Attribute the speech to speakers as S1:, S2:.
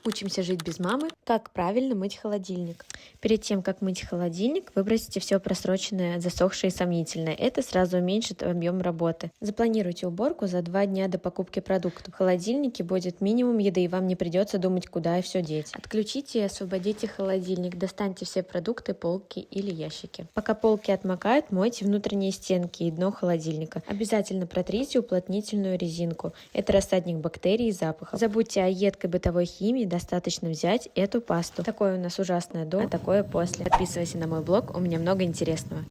S1: Учимся жить без мамы. Как правильно мыть холодильник. Перед тем, как мыть холодильник, выбросите все просроченное, засохшее и сомнительное. Это сразу уменьшит объем работы. Запланируйте уборку за 2 дня до покупки продуктов. В холодильнике будет минимум еды, и вам не придется думать, куда и все деть. Отключите и освободите холодильник. Достаньте все продукты, полки или ящики. Пока полки отмокают, мойте внутренние стенки и дно холодильника. Обязательно протрите уплотнительную резинку. Это рассадник бактерий и запахов. Забудьте о едкой бытовой химии, достаточно взять эту пасту. Такое у нас ужасное до, а такое после. Подписывайся на мой блог, у меня много интересного.